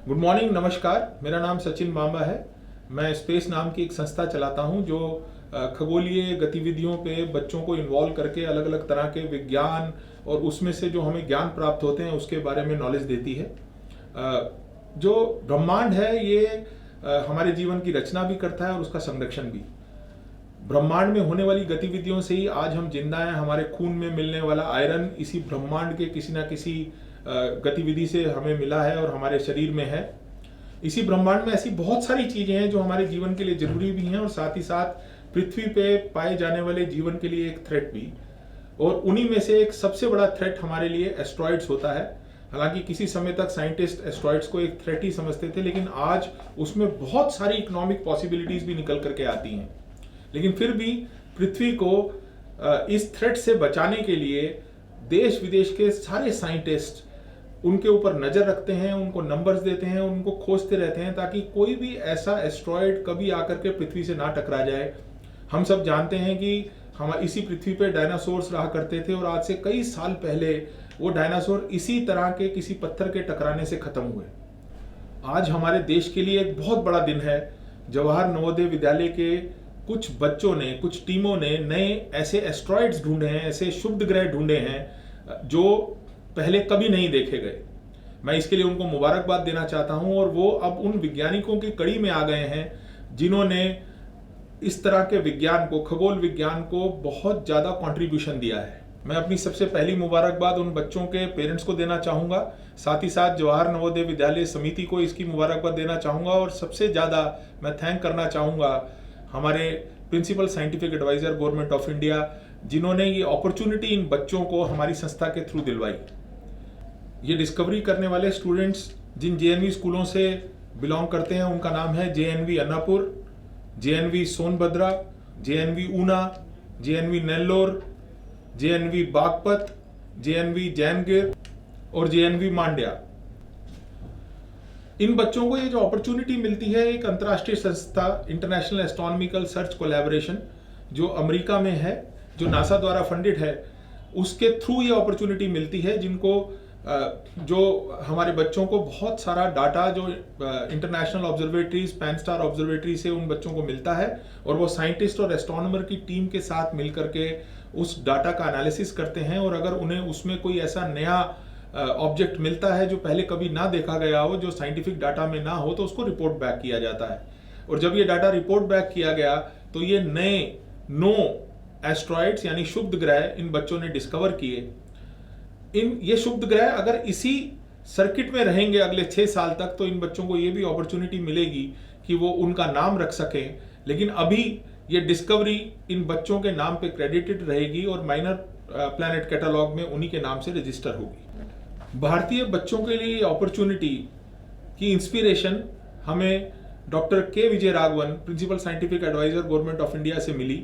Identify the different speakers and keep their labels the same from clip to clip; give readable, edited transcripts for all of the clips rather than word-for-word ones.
Speaker 1: Good morning, नमस्कार। मेरा नाम सचिन बांबा है। मैं स्पेस नाम की एक संस्था चलाता हूं जो खगोलीय गतिविधियों पे बच्चों को इन्वॉल्व करके अलग अलग तरह के विज्ञान और उसमें से जो हमें ज्ञान प्राप्त होते हैं उसके बारे में नॉलेज देती है। जो ब्रह्मांड है ये हमारे जीवन की रचना भी करता है और उसका संरक्षण भी। ब्रह्मांड में होने वाली गतिविधियों से ही आज हम जिंदा हैं। हमारे खून में मिलने वाला आयरन इसी ब्रह्मांड के किसी ना किसी गतिविधि से हमें मिला है और हमारे शरीर में है। इसी ब्रह्मांड में ऐसी बहुत सारी चीजें हैं जो हमारे जीवन के लिए जरूरी भी हैं और साथ ही साथ पृथ्वी पे पाए जाने वाले जीवन के लिए एक थ्रेट भी। और उन्हीं में से एक सबसे बड़ा थ्रेट हमारे लिए एस्ट्रॉइड्स होता है। हालांकि किसी समय तक साइंटिस्ट एस्ट्रॉइड्स को एक थ्रेट ही समझते थे, लेकिन आज उसमें बहुत सारी इकोनॉमिक पॉसिबिलिटीज भी निकल करके आती हैं। लेकिन फिर भी पृथ्वी को इस थ्रेट से बचाने के लिए देश विदेश के सारे साइंटिस्ट उनके ऊपर नजर रखते हैं, उनको नंबर्स देते हैं, उनको खोजते रहते हैं ताकि कोई भी ऐसा एस्ट्रॉयड कभी आकर के पृथ्वी से ना टकरा जाए। हम सब जानते हैं कि हम इसी पृथ्वी पे डायनासोर्स रहा करते थे और आज से कई साल पहले वो डायनासोर इसी तरह के किसी पत्थर के टकराने से खत्म हुए। आज हमारे देश के लिए एक बहुत बड़ा दिन है। जवाहर नवोदय विद्यालय के कुछ बच्चों ने, कुछ टीमों ने नए ऐसे एस्ट्रॉइड्स ढूंढे हैं, ऐसे शुभ ग्रह ढूंढे हैं जो पहले कभी नहीं देखे गए। मैं इसके लिए उनको मुबारकबाद देना चाहता हूं और वो अब उन वैज्ञानिकों की कड़ी में आ गए हैं जिन्होंने इस तरह के विज्ञान को, खगोल विज्ञान को बहुत ज्यादा कंट्रीब्यूशन दिया है। मैं अपनी सबसे पहली मुबारकबाद उन बच्चों के पेरेंट्स को देना चाहूंगा, साथ ही साथ जवाहर नवोदय विद्यालय समिति को इसकी मुबारकबाद देना चाहूंगा और सबसे ज्यादा मैं थैंक करना चाहूंगा हमारे principal scientific adviser government of India, जिन्होंने ये अपॉर्चुनिटी इन बच्चों को हमारी संस्था के थ्रू दिलवाई। ये डिस्कवरी करने वाले स्टूडेंट्स जिन जेएनवी स्कूलों से बिलोंग करते हैं उनका नाम है JNV Annapur, JNV Sonbhadra, JNV Una, JNV Nellore, JNV Baghpat, JNV Jaingir और जेएनवी मांड्या। इन बच्चों को ये जो अपॉर्चुनिटी मिलती है एक अंतर्राष्ट्रीय संस्था इंटरनेशनल एस्ट्रोनॉमिकल सर्च कोलैबोरेशन जो अमेरिका में है, जो नासा द्वारा फंडेड है, उसके थ्रू ये अपॉर्चुनिटी मिलती है, जिनको जो हमारे बच्चों को बहुत सारा डाटा जो इंटरनेशनल ऑब्जर्वेटरीज, पैनस्टार ऑब्जर्वेटरी से उन बच्चों को मिलता है और वो साइंटिस्ट और एस्ट्रोनॉमर की टीम के साथ मिलकर के उस डाटा का एनालिसिस करते हैं और अगर उन्हें उसमें कोई ऐसा नया ऑब्जेक्ट मिलता है जो पहले कभी ना देखा गया हो, जो साइंटिफिक डाटा में ना हो, तो उसको रिपोर्ट बैक किया जाता है। और जब ये डाटा रिपोर्ट बैक किया गया तो ये नए 9 एस्ट्रॉइड्स यानी शुभ ग्रह इन बच्चों ने डिस्कवर किए। ये शुभ ग्रह अगर इसी सर्किट में रहेंगे अगले 6 साल तक तो इन बच्चों को ये भी अपॉर्चुनिटी मिलेगी कि वो उनका नाम रख सकें। लेकिन अभी ये डिस्कवरी इन बच्चों के नाम पे क्रेडिटेड रहेगी और माइनर प्लैनेट कैटलॉग में उन्हीं के नाम से रजिस्टर होगी। भारतीय बच्चों के लिए अपॉर्चुनिटी की इंस्पिरेशन हमें doctor K Vijay Raghavan, principal scientific adviser government of India से मिली।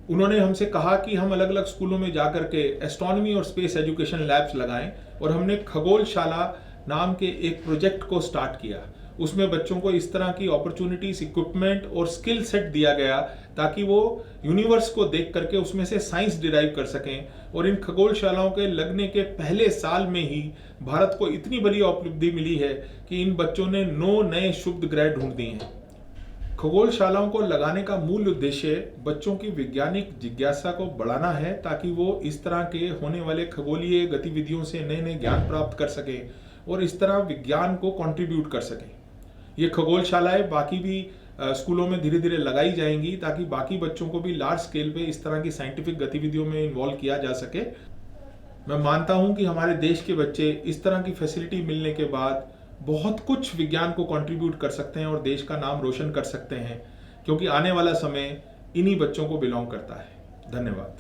Speaker 1: उन्होंने हमसे कहा कि हम अलग अलग स्कूलों में जाकर के एस्ट्रोनॉमी और स्पेस एजुकेशन लैब्स लगाएं और हमने खगोलशाला नाम के एक प्रोजेक्ट को स्टार्ट किया। उसमें बच्चों को इस तरह की अपॉर्चुनिटीज, इक्विपमेंट और स्किल सेट दिया गया ताकि वो यूनिवर्स को देख करके उसमें से साइंस डिराइव कर सकें। और इन खगोलशालाओं के लगने के पहले साल में ही भारत को इतनी बड़ी उपलब्धि मिली है कि इन बच्चों ने 9 नए शुभ ग्रह ढूंढ दिए हैं। खगोलशालाओं को लगाने का मूल उद्देश्य बच्चों की वैज्ञानिक जिज्ञासा को बढ़ाना है ताकि वो इस तरह के होने वाले खगोलीय गतिविधियों से नए नए ज्ञान प्राप्त कर सकें और इस तरह विज्ञान को कंट्रीब्यूट कर सकें। ये खगोलशालाएं बाकी भी स्कूलों में धीरे धीरे लगाई जाएंगी ताकि बाकी बच्चों को भी लार्ज स्केल पे इस तरह की साइंटिफिक गतिविधियों में इन्वॉल्व किया जा सके। मैं मानता हूं कि हमारे देश के बच्चे इस तरह की फैसिलिटी मिलने के बाद बहुत कुछ विज्ञान को कंट्रीब्यूट कर सकते हैं और देश का नाम रोशन कर सकते हैं, क्योंकि आने वाला समय इन्हीं बच्चों को बिलोंग करता है। धन्यवाद।